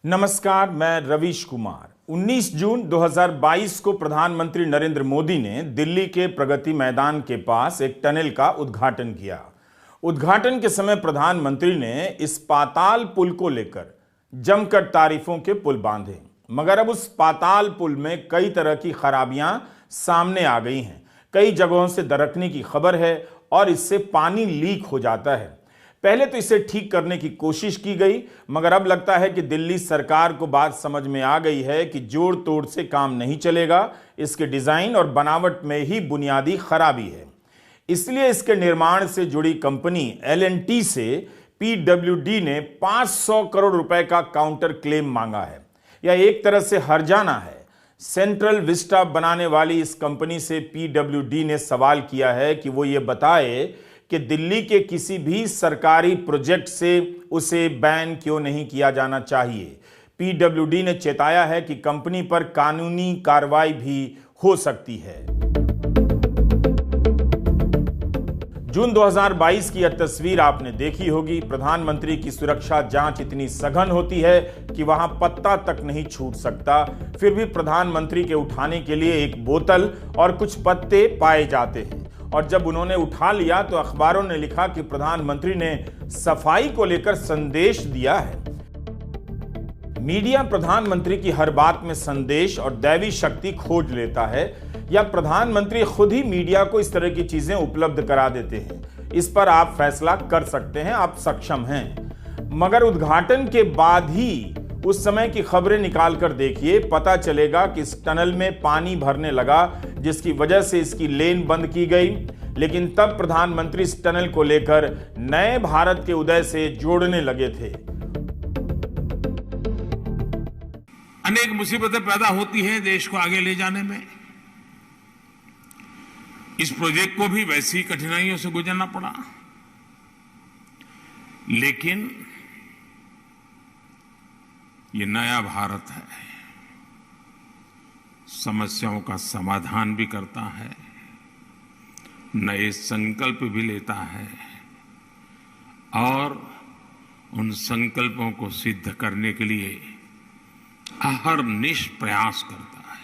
नमस्कार, मैं रवीश कुमार। 19 जून 2022 को प्रधानमंत्री नरेंद्र मोदी ने दिल्ली के प्रगति मैदान के पास एक टनल का उद्घाटन किया। उद्घाटन के समय प्रधानमंत्री ने इस पाताल पुल को लेकर जमकर तारीफों के पुल बांधे, मगर अब उस पाताल पुल में कई तरह की खराबियां सामने आ गई हैं। कई जगहों से दरकने की खबर है और इससे पानी लीक हो जाता है। पहले तो इसे ठीक करने की कोशिश की गई, मगर अब लगता है कि दिल्ली सरकार को बात समझ में आ गई है कि जोड़ तोड़ से काम नहीं चलेगा, इसके डिजाइन और बनावट में ही बुनियादी खराबी है। इसलिए इसके निर्माण से जुड़ी कंपनी L&T से PWD ने 500 करोड़ रुपए का काउंटर क्लेम मांगा है। यह एक तरह से हर्जाना है। सेंट्रल विस्टा बनाने वाली इस कंपनी से PWD ने सवाल किया है कि वो ये बताए कि दिल्ली के किसी भी सरकारी प्रोजेक्ट से उसे बैन क्यों नहीं किया जाना चाहिए। PWD ने चेताया है कि कंपनी पर कानूनी कार्रवाई भी हो सकती है। जून 2022 की यह तस्वीर आपने देखी होगी। प्रधानमंत्री की सुरक्षा जांच इतनी सघन होती है कि वहां पत्ता तक नहीं छूट सकता। फिर भी प्रधानमंत्री के उठाने के लिए एक बोतल और कुछ पत्ते पाए जाते हैं, और जब उन्होंने उठा लिया तो अखबारों ने लिखा कि प्रधानमंत्री ने सफाई को लेकर संदेश दिया है। मीडिया प्रधानमंत्री की हर बात में संदेश और दैवी शक्ति खोज लेता है, या प्रधानमंत्री खुद ही मीडिया को इस तरह की चीजें उपलब्ध करा देते हैं। इस पर आप फैसला कर सकते हैं, आप सक्षम हैं। मगर उद्घाटन के बाद ही उस समय की खबरें निकाल कर देखिए, पता चलेगा कि इस टनल में पानी भरने लगा, जिसकी वजह से इसकी लेन बंद की गई। लेकिन तब प्रधानमंत्री इस टनल को लेकर नए भारत के उदय से जोड़ने लगे थे। अनेक मुसीबतें पैदा होती हैं देश को आगे ले जाने में। इस प्रोजेक्ट को भी वैसी कठिनाइयों से गुजरना पड़ा, लेकिन ये नया भारत है, समस्याओं का समाधान भी करता है, नए संकल्प भी लेता है और उन संकल्पों को सिद्ध करने के लिए अहर्निश प्रयास करता है।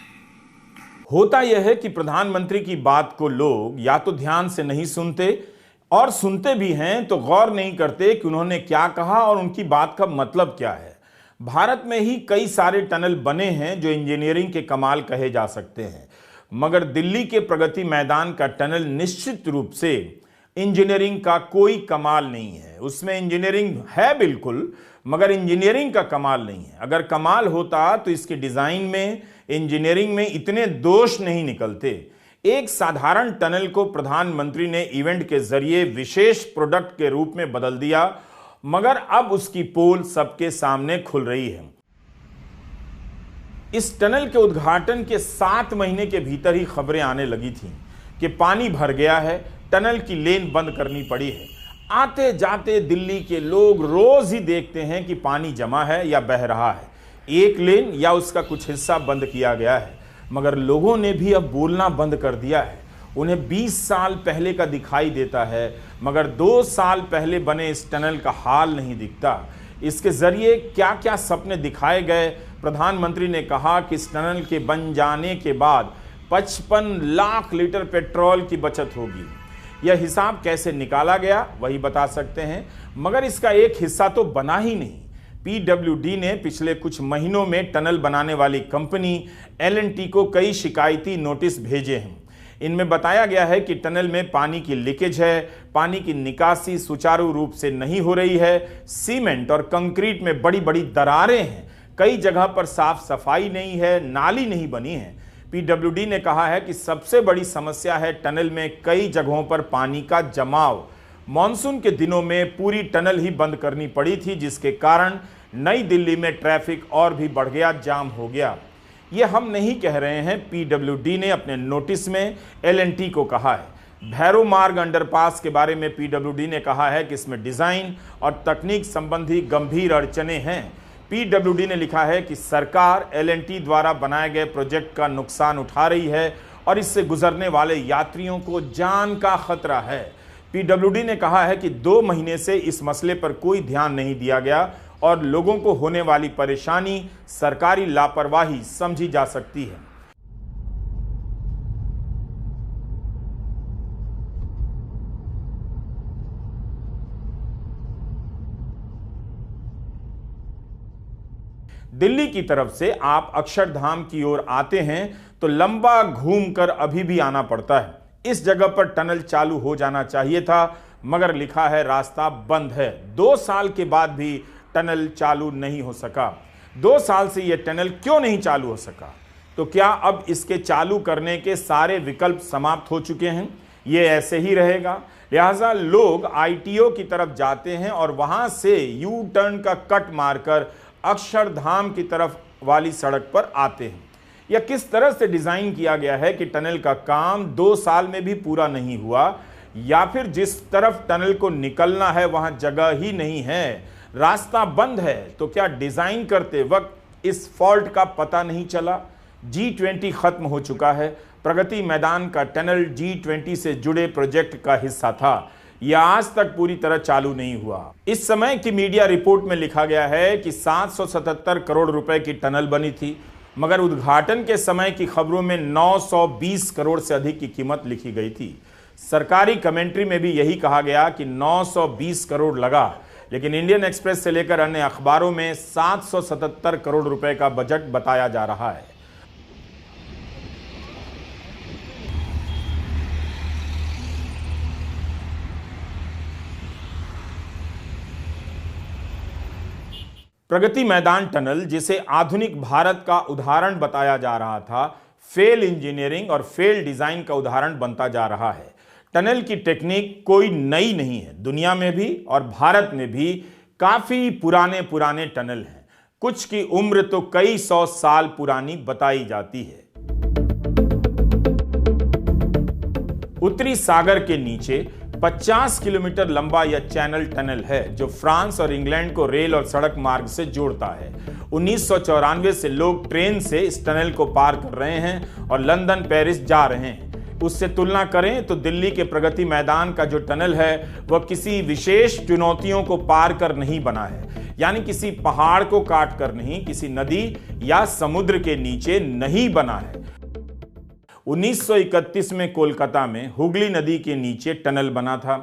होता यह है कि प्रधानमंत्री की बात को लोग या तो ध्यान से नहीं सुनते, और सुनते भी हैं तो गौर नहीं करते कि उन्होंने क्या कहा और उनकी बात का मतलब क्या है। भारत में ही कई सारे टनल बने हैं जो इंजीनियरिंग के कमाल कहे जा सकते हैं, मगर दिल्ली के प्रगति मैदान का टनल निश्चित रूप से इंजीनियरिंग का कोई कमाल नहीं है। उसमें इंजीनियरिंग है बिल्कुल, मगर इंजीनियरिंग का कमाल नहीं है। अगर कमाल होता तो इसके डिजाइन में, इंजीनियरिंग में इतने दोष नहीं निकलते। एक साधारण टनल को प्रधानमंत्री ने इवेंट के जरिए विशेष प्रोडक्ट के रूप में बदल दिया, मगर अब उसकी पोल सबके सामने खुल रही है। इस टनल के उद्घाटन के 7 महीने के भीतर ही खबरें आने लगी थीं कि पानी भर गया है, टनल की लेन बंद करनी पड़ी है। आते जाते दिल्ली के लोग रोज ही देखते हैं कि पानी जमा है या बह रहा है, एक लेन या उसका कुछ हिस्सा बंद किया गया है। मगर लोगों ने भी अब बोलना बंद कर दिया है। उन्हें 20 साल पहले का दिखाई देता है, मगर 2 साल पहले बने इस टनल का हाल नहीं दिखता। इसके जरिए क्या क्या सपने दिखाए गए। प्रधानमंत्री ने कहा कि इस टनल के बन जाने के बाद 55 लाख लीटर पेट्रोल की बचत होगी। यह हिसाब कैसे निकाला गया वही बता सकते हैं, मगर इसका एक हिस्सा तो बना ही नहीं। PWD ने पिछले कुछ महीनों में टनल बनाने वाली कंपनी L&T को कई शिकायती नोटिस भेजे हैं। इनमें बताया गया है कि टनल में पानी की लीकेज है, पानी की निकासी सुचारू रूप से नहीं हो रही है, सीमेंट और कंक्रीट में बड़ी बड़ी दरारें हैं, कई जगह पर साफ सफाई नहीं है, नाली नहीं बनी है। PWD ने कहा है कि सबसे बड़ी समस्या है टनल में कई जगहों पर पानी का जमाव। मॉनसून के दिनों में पूरी टनल ही बंद करनी पड़ी थी, जिसके कारण नई दिल्ली में ट्रैफिक और भी बढ़ गया, जाम हो गया। यह हम नहीं कह रहे हैं, PWD ने अपने नोटिस में L&T को कहा है। भैरव मार्ग अंडरपास के बारे में PWD ने कहा है कि इसमें डिजाइन और तकनीक संबंधी गंभीर अड़चने हैं। PWD ने लिखा है कि सरकार L&T द्वारा बनाए गए प्रोजेक्ट का नुकसान उठा रही है और इससे गुजरने वाले यात्रियों को जान का खतरा है। PWD ने कहा है कि 2 महीने से इस मसले पर कोई ध्यान नहीं दिया गया और लोगों को होने वाली परेशानी सरकारी लापरवाही समझी जा सकती है। दिल्ली की तरफ से आप अक्षरधाम की ओर आते हैं तो लंबा घूमकर अभी भी आना पड़ता है। इस जगह पर टनल चालू हो जाना चाहिए था, मगर लिखा है रास्ता बंद है। 2 साल के बाद भी टनल चालू नहीं हो सका। 2 साल से यह टनल क्यों नहीं चालू हो सका? तो क्या अब इसके चालू करने के सारे विकल्प समाप्त हो चुके हैं? ये ऐसे ही रहेगा? लिहाजा लोग ITO की तरफ जाते हैं और वहां से यू टर्न का कट मारकर अक्षरधाम की तरफ वाली सड़क पर आते हैं। यह किस तरह से डिजाइन किया गया है कि टनल का काम 2 साल में भी पूरा नहीं हुआ, या फिर जिस तरफ टनल को निकलना है वहां जगह ही नहीं है, रास्ता बंद है? तो क्या डिजाइन करते वक्त इस फॉल्ट का पता नहीं चला? G20 खत्म हो चुका है। प्रगति मैदान का टनल G20 से जुड़े प्रोजेक्ट का हिस्सा था। यह आज तक पूरी तरह चालू नहीं हुआ। इस समय की मीडिया रिपोर्ट में लिखा गया है कि 777 करोड़ रुपए की टनल बनी थी, मगर उद्घाटन के समय की खबरों में 920 करोड़ से अधिक की कीमत लिखी गई थी। सरकारी कमेंट्री में भी यही कहा गया कि 920 करोड़ लगा, लेकिन इंडियन एक्सप्रेस से लेकर अन्य अखबारों में 777 करोड़ रुपए का बजट बताया जा रहा है। प्रगति मैदान टनल, जिसे आधुनिक भारत का उदाहरण बताया जा रहा था, फेल इंजीनियरिंग और फेल डिजाइन का उदाहरण बनता जा रहा है। टनल की टेक्निक कोई नई नहीं है। दुनिया में भी और भारत में भी काफी पुराने टनल हैं। कुछ की उम्र तो कई 100 साल पुरानी बताई जाती है। उत्तरी सागर के नीचे 50 किलोमीटर लंबा यह चैनल टनल है, जो फ्रांस और इंग्लैंड को रेल और सड़क मार्ग से जोड़ता है। 1994 से लोग ट्रेन से इस टनल को पार कर रहे हैं और लंदन, पेरिस जा रहे हैं। उससे तुलना करें तो दिल्ली के प्रगति मैदान का जो टनल है वह किसी विशेष चुनौतियों को पार कर नहीं बना है, यानी किसी पहाड़ को काट कर नहीं, किसी नदी या समुद्र के नीचे नहीं बना है। 1931 में कोलकाता में हुगली नदी के नीचे टनल बना था।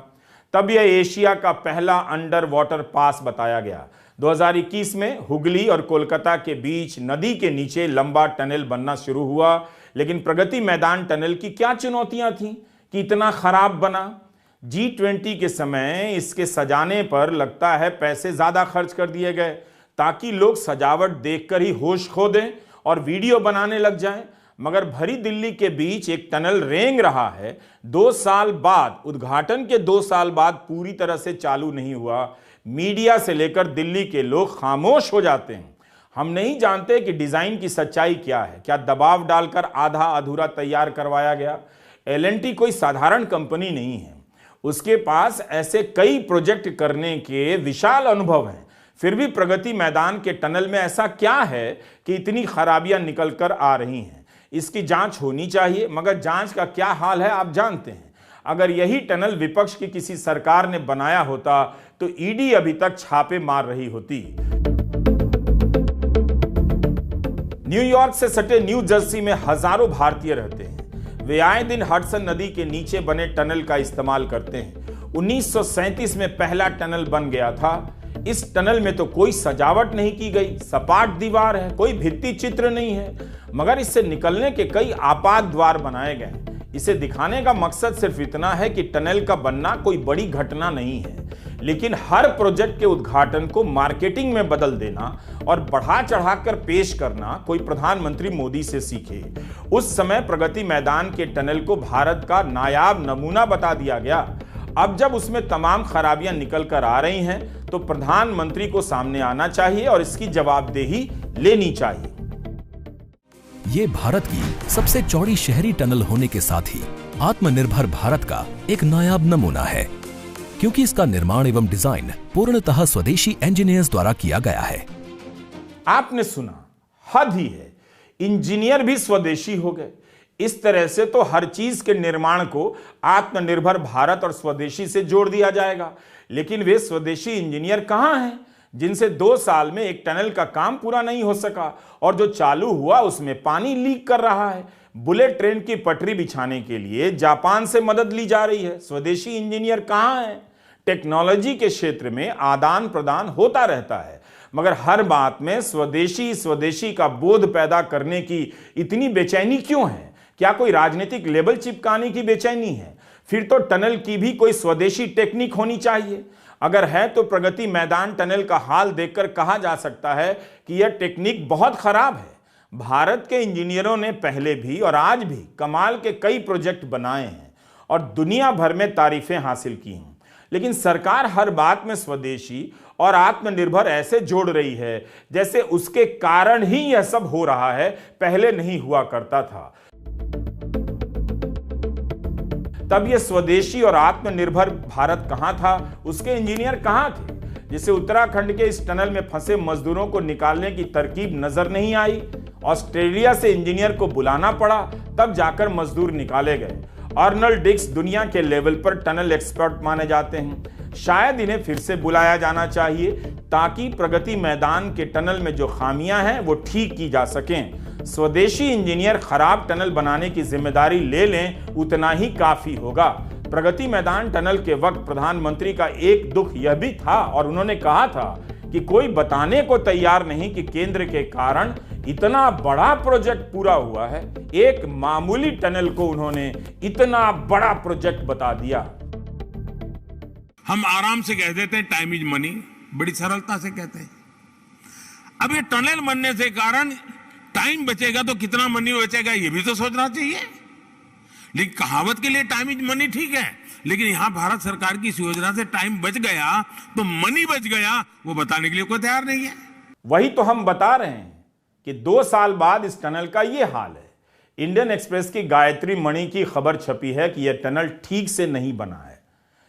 तब यह एशिया का पहला अंडर वाटर पास बताया गया। 2021 में हुगली और कोलकाता के बीच नदी के नीचे लंबा टनल बनना शुरू हुआ। लेकिन प्रगति मैदान टनल की क्या चुनौतियां थीं कि इतना खराब बना? G20 के समय इसके सजाने पर लगता है पैसे ज्यादा खर्च कर दिए गए, ताकि लोग सजावट देखकर ही होश खो दें और वीडियो बनाने लग जाएं। मगर भरी दिल्ली के बीच एक टनल रेंग रहा है। 2 साल बाद, उद्घाटन के 2 साल बाद पूरी तरह से चालू नहीं हुआ। मीडिया से लेकर दिल्ली के लोग खामोश हो जाते हैं। हम नहीं जानते कि डिजाइन की सच्चाई क्या है। क्या दबाव डालकर आधा अधूरा तैयार करवाया गया? L&T कोई साधारण कंपनी नहीं है। उसके पास ऐसे कई प्रोजेक्ट करने के विशाल अनुभव हैं। फिर भी प्रगति मैदान के टनल में ऐसा क्या है कि इतनी खराबियां निकल कर आ रही हैं? इसकी जांच होनी चाहिए, मगर जांच का क्या हाल है आप जानते हैं। अगर यही टनल विपक्ष की किसी सरकार ने बनाया होता तो ईडी अभी तक छापे मार रही होती। न्यूयॉर्क से सटे न्यू जर्सी में हजारों भारतीय रहते हैं। वे आए दिन हडसन नदी के नीचे बने टनल का इस्तेमाल करते हैं। 1937 में पहला टनल बन गया था। इस टनल में तो कोई सजावट नहीं की गई, सपाट दीवार है, कोई भित्ति चित्र नहीं है, मगर इससे निकलने के कई आपात द्वार बनाए गए। इसे दिखाने का मकसद सिर्फ इतना है कि टनल का बनना कोई बड़ी घटना नहीं है, लेकिन हर प्रोजेक्ट के उद्घाटन को मार्केटिंग में बदल देना और बढ़ा चढ़ाकर पेश करना कोई प्रधानमंत्री मोदी से सीखे। उस समय प्रगति मैदान के टनल को भारत का नायाब नमूना बता दिया गया। अब जब उसमें तमाम खराबियां निकल कर आ रही हैं, तो प्रधानमंत्री को सामने आना चाहिए और इसकी जवाबदेही लेनी चाहिए। ये भारत की सबसे चौड़ी शहरी टनल होने के साथ ही आत्मनिर्भर भारत का एक नायाब नमूना है, क्योंकि इसका निर्माण एवं डिजाइन पूर्णतः स्वदेशी इंजीनियर्स द्वारा किया गया है। आपने सुना, हद ही है, इंजीनियर भी स्वदेशी हो गए। इस तरह से तो हर चीज के निर्माण को आत्मनिर्भर भारत और स्वदेशी से जोड़ दिया जाएगा। लेकिन वे स्वदेशी इंजीनियर कहां हैं जिनसे 2 साल में एक टनल का काम पूरा नहीं हो सका, और जो चालू हुआ उसमें पानी लीक कर रहा है। बुलेट ट्रेन की पटरी बिछाने के लिए जापान से मदद ली जा रही है। स्वदेशी इंजीनियर कहां हैं? टेक्नोलॉजी के क्षेत्र में आदान प्रदान होता रहता है, मगर हर बात में स्वदेशी स्वदेशी का बोध पैदा करने की इतनी बेचैनी क्यों है? क्या कोई राजनीतिक लेबल चिपकाने की बेचैनी है? फिर तो टनल की भी कोई स्वदेशी टेक्निक होनी चाहिए। अगर है तो प्रगति मैदान टनल का हाल देखकर कहा जा सकता है कि यह टेक्निक बहुत खराब है। भारत के इंजीनियरों ने पहले भी और आज भी कमाल के कई प्रोजेक्ट बनाए हैं और दुनिया भर में तारीफें हासिल की हैं, लेकिन सरकार हर बात में स्वदेशी और आत्मनिर्भर ऐसे जोड़ रही है जैसे उसके कारण ही यह सब हो रहा है, पहले नहीं हुआ करता था। तब यह स्वदेशी और आत्मनिर्भर भारत कहां था? उसके इंजीनियर कहां थे? जिसे उत्तराखंड के इस टनल में फंसे मजदूरों को निकालने की तरकीब नजर नहीं आई। ऑस्ट्रेलिया से इंजीनियर को बुलाना पड़ा, तब जाकर मजदूर निकाले गए। अर्नल्ड डिक्स दुनिया के लेवल पर टनल एक्सपर्ट माने जाते हैं। शायद इन्हें फिर से बुलाया जाना चाहिए ताकि प्रगति मैदान के टनल में जो खामियां हैं वो ठीक की जा सकें। स्वदेशी इंजीनियर खराब टनल बनाने की जिम्मेदारी ले लें, उतना ही काफी होगा। प्रगति मैदान टनल के वक्त प्रधानमंत्री का एक दुख यह भी था और उन्होंने कहा था कि कोई बताने को तैयार नहीं कि केंद्र के कारण इतना बड़ा प्रोजेक्ट पूरा हुआ है। एक मामूली टनल को उन्होंने इतना बड़ा प्रोजेक्ट बता दिया। हम आराम से कह देते हैं टाइम इज मनी, बड़ी सरलता से कहते हैं। अब ये टनल बनने से कारण टाइम बचेगा तो कितना मनी बचेगा ये भी तो सोचना चाहिए। लेकिन कहावत के लिए टाइम इज मनी ठीक है, लेकिन यहां भारत सरकार की इस योजना से टाइम बच गया तो मनी बच गया, वो बताने के लिए कोई तैयार नहीं है। वही तो हम बता रहे हैं कि 2 साल बाद इस टनल का यह हाल है। इंडियन एक्सप्रेस की गायत्री मणि की खबर छपी है कि यह टनल ठीक से नहीं बना है,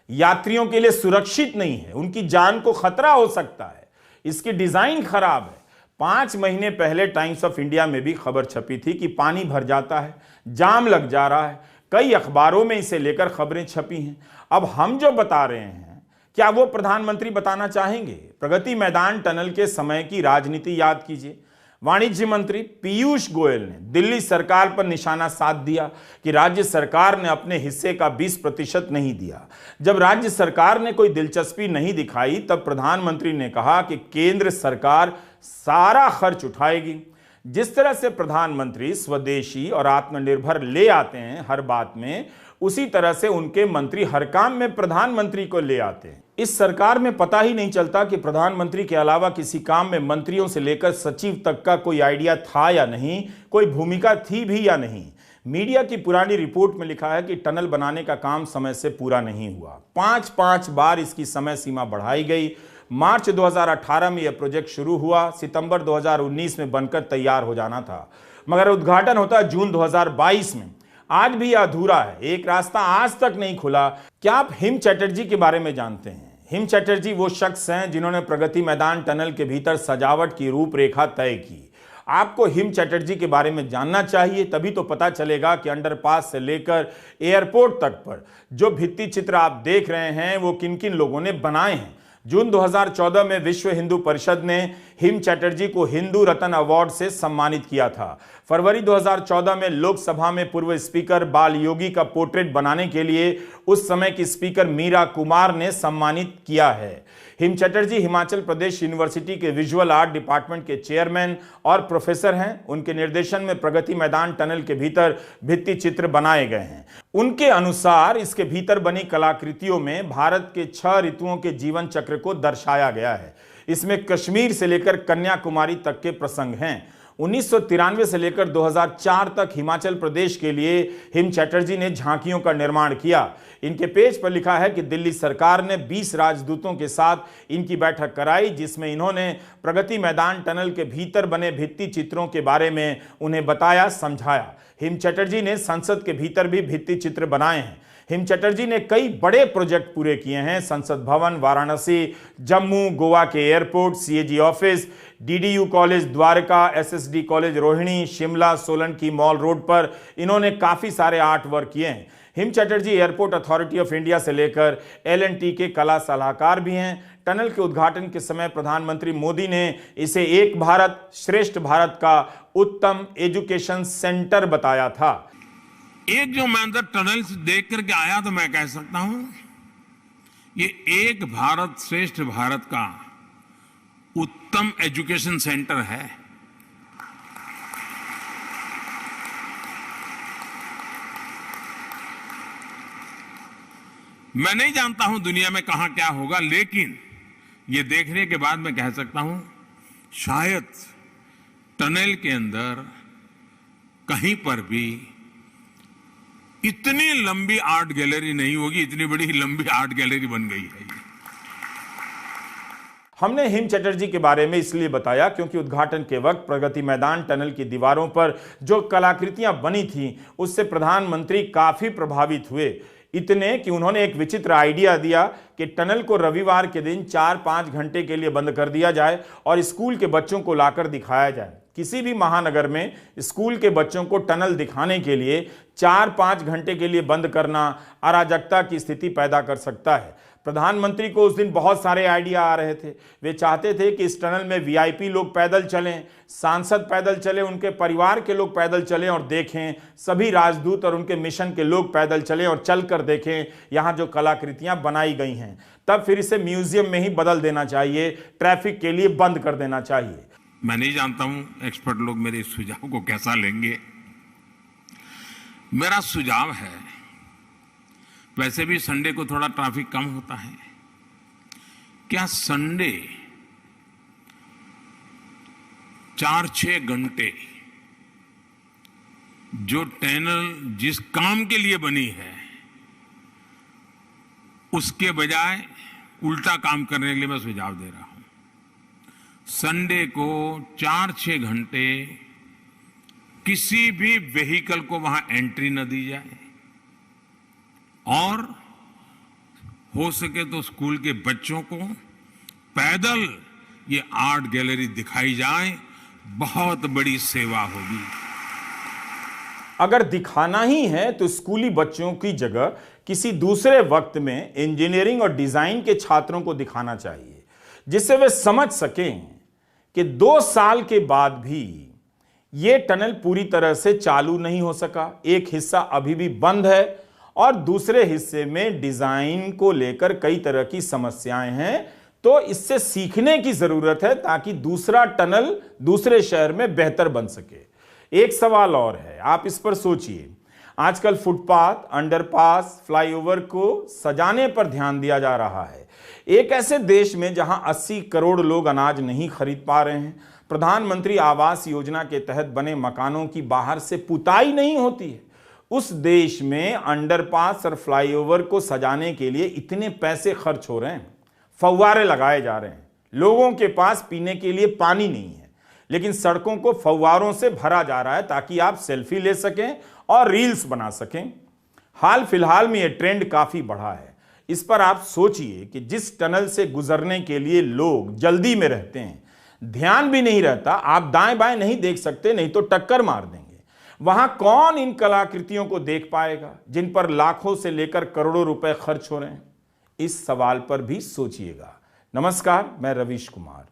यात्रियों के लिए सुरक्षित नहीं है, उनकी जान को खतरा हो सकता है, इसकी डिजाइन खराब है। 5 महीने पहले टाइम्स ऑफ इंडिया में भी खबर छपी थी कि पानी भर जाता है, जाम लग जा रहा है। कई अखबारों में इसे लेकर खबरें छपी हैं। अब हम जो बता रहे हैं, क्या वो प्रधानमंत्री बताना चाहेंगे? प्रगति मैदान टनल के समय की राजनीति याद कीजिए। वाणिज्य मंत्री पीयूष गोयल ने दिल्ली सरकार पर निशाना साध दिया कि राज्य सरकार ने अपने हिस्से का 20% नहीं दिया। जब राज्य सरकार ने कोई दिलचस्पी नहीं दिखाई, तब प्रधानमंत्री ने कहा कि केंद्र सरकार सारा खर्च उठाएगी। जिस तरह से प्रधानमंत्री स्वदेशी और आत्मनिर्भर ले आते हैं हर बात में, उसी तरह से उनके मंत्री हर काम में प्रधानमंत्री को ले आते हैं। इस सरकार में पता ही नहीं चलता कि प्रधानमंत्री के अलावा किसी काम में मंत्रियों से लेकर सचिव तक का कोई आइडिया था या नहीं, कोई भूमिका थी भी या नहीं। मीडिया की पुरानी रिपोर्ट में लिखा है कि टनल बनाने का काम समय से पूरा नहीं हुआ। 5 बार इसकी समय सीमा बढ़ाई गई। मार्च 2018 में यह प्रोजेक्ट शुरू हुआ, सितंबर 2019 में बनकर तैयार हो जाना था, मगर उद्घाटन होता जून 2022 में। आज भी यह अधूरा है, एक रास्ता आज तक नहीं खुला। क्या आप हिम चटर्जी के बारे में जानते हैं? हिम चटर्जी वो शख्स हैं जिन्होंने प्रगति मैदान टनल के भीतर सजावट की रूपरेखा तय की। आपको हिम चटर्जी के बारे में जानना चाहिए, तभी तो पता चलेगा कि अंडरपास से लेकर एयरपोर्ट तक पर जो भित्ति चित्र आप देख रहे हैं वो किन किन लोगों ने बनाए हैं। जून 2014 में विश्व हिंदू परिषद ने हिम चटर्जी को हिंदू रत्न अवार्ड से सम्मानित किया था। फरवरी 2014 में लोकसभा में पूर्व स्पीकर बाल योगी का पोर्ट्रेट बनाने के लिए उस समय की स्पीकर मीरा कुमार ने सम्मानित किया है। हिम चटर्जी हिमाचल प्रदेश यूनिवर्सिटी के विजुअल आर्ट डिपार्टमेंट के चेयरमैन और प्रोफेसर हैं। उनके निर्देशन में प्रगति मैदान टनल के भीतर भित्ति चित्र बनाए गए हैं। उनके अनुसार इसके भीतर बनी कलाकृतियों में भारत के 6 ऋतुओं के जीवन चक्र को दर्शाया गया है। इसमें कश्मीर से लेकर कन्याकुमारी तक के प्रसंग हैं। 1993 से लेकर 2004 तक हिमाचल प्रदेश के लिए हिम चटर्जी ने झांकियों का निर्माण किया। इनके पेज पर लिखा है कि दिल्ली सरकार ने 20 राजदूतों के साथ इनकी बैठक कराई, जिसमें इन्होंने प्रगति मैदान टनल के भीतर बने भित्ति चित्रों के बारे में उन्हें बताया, समझाया। हिम चटर्जी ने संसद के भीतर भी भित्ति चित्र बनाए हैं। हिम चटर्जी ने कई बड़े प्रोजेक्ट पूरे किए हैं। संसद भवन वाराणसी, जम्मू, गोवा के airport, CAG office, DDU college Dwarka, SSD college Rohini, Shimla, Solan की मॉल रोड पर इन्होंने काफी सारे आर्ट वर्क किए हैं। Him Chatterjee airport authority of India से लेकर L&T के कला सलाहकार भी हैं। टनल के उद्घाटन के समय प्रधानमंत्री मोदी ने इसे एक भारत श्रेष्ठ भारत का उत्तम एजुकेशन सेंटर बताया था। एक जो मैं अंदर टनल देख करके आया तो मैं कह सकता हूं ये एक भारत श्रेष्ठ भारत का उत्तम एजुकेशन सेंटर है। मैं नहीं जानता हूं दुनिया में कहां क्या होगा, लेकिन ये देखने के बाद मैं कह सकता हूं शायद टनल के अंदर कहीं पर भी इतनी लंबी आर्ट गैलरी नहीं होगी, इतनी बड़ी लंबी आर्ट गैलरी बन गई है। हमने हिम चटर्जी के बारे में इसलिए बताया क्योंकि उद्घाटन के वक्त प्रगति मैदान टनल की दीवारों पर जो कलाकृतियां बनी थीं उससे प्रधानमंत्री काफी प्रभावित हुए, इतने कि उन्होंने एक विचित्र आइडिया दिया कि टनल को रविवार के दिन 4-5 घंटे के लिए बंद कर दिया जाए और स्कूल के बच्चों को लाकर दिखाया जाए। किसी भी महानगर में स्कूल के बच्चों को टनल दिखाने के लिए 4-5 घंटे के लिए बंद करना अराजकता की स्थिति पैदा कर सकता है। प्रधानमंत्री को उस दिन बहुत सारे आइडिया आ रहे थे। वे चाहते थे कि इस टनल में वीआईपी लोग पैदल चलें, सांसद पैदल चलें, उनके परिवार के लोग पैदल चलें और देखें, सभी राजदूत और उनके मिशन के लोग पैदल चलें और चलकर देखें यहाँ जो कलाकृतियाँ बनाई गई हैं। तब फिर इसे म्यूजियम में ही बदल देना चाहिए, ट्रैफिक के लिए बंद कर देना चाहिए। मैं नहीं जानता हूं एक्सपर्ट लोग मेरे इस सुझाव को कैसा लेंगे। मेरा सुझाव है, वैसे भी संडे को थोड़ा ट्रैफिक कम होता है, क्या संडे 4-6 घंटे जो टनल जिस काम के लिए बनी है उसके बजाय उल्टा काम करने के लिए मैं सुझाव दे रहा हूं। संडे को 4-6 घंटे किसी भी व्हीकल को वहां एंट्री न दी जाए और हो सके तो स्कूल के बच्चों को पैदल ये आर्ट गैलरी दिखाई जाए, बहुत बड़ी सेवा होगी। अगर दिखाना ही है तो स्कूली बच्चों की जगह किसी दूसरे वक्त में इंजीनियरिंग और डिजाइन के छात्रों को दिखाना चाहिए, जिससे वे समझ सकें कि 2 साल के बाद भी ये टनल पूरी तरह से चालू नहीं हो सका, एक हिस्सा अभी भी बंद है और दूसरे हिस्से में डिजाइन को लेकर कई तरह की समस्याएं हैं। तो इससे सीखने की जरूरत है ताकि दूसरा टनल दूसरे शहर में बेहतर बन सके। एक सवाल और है, आप इस पर सोचिए। आजकल फुटपाथ, अंडरपास, फ्लाईओवर को सजाने पर ध्यान दिया जा रहा है। एक ऐसे देश में जहां 80 करोड़ लोग अनाज नहीं खरीद पा रहे हैं, प्रधानमंत्री आवास योजना के तहत बने मकानों की बाहर से पुताई नहीं होती है, उस देश में अंडरपास और फ्लाईओवर को सजाने के लिए इतने पैसे खर्च हो रहे हैं, फव्वारे लगाए जा रहे हैं, लोगों के पास पीने के लिए पानी नहीं है, लेकिन सड़कों को फव्वारों से भरा जा रहा है ताकि आप सेल्फी ले सकें और रील्स बना सकें। हाल फिलहाल में यह ट्रेंड काफी बढ़ा है। इस पर आप सोचिए कि जिस टनल से गुजरने के लिए लोग जल्दी में रहते हैं, ध्यान भी नहीं रहता, आप दाएं बाएं नहीं देख सकते, नहीं तो टक्कर मार देंगे, वहां कौन इन कलाकृतियों को देख पाएगा जिन पर लाखों से लेकर करोड़ों रुपए खर्च हो रहे हैं? इस सवाल पर भी सोचिएगा। नमस्कार, मैं रवीश कुमार।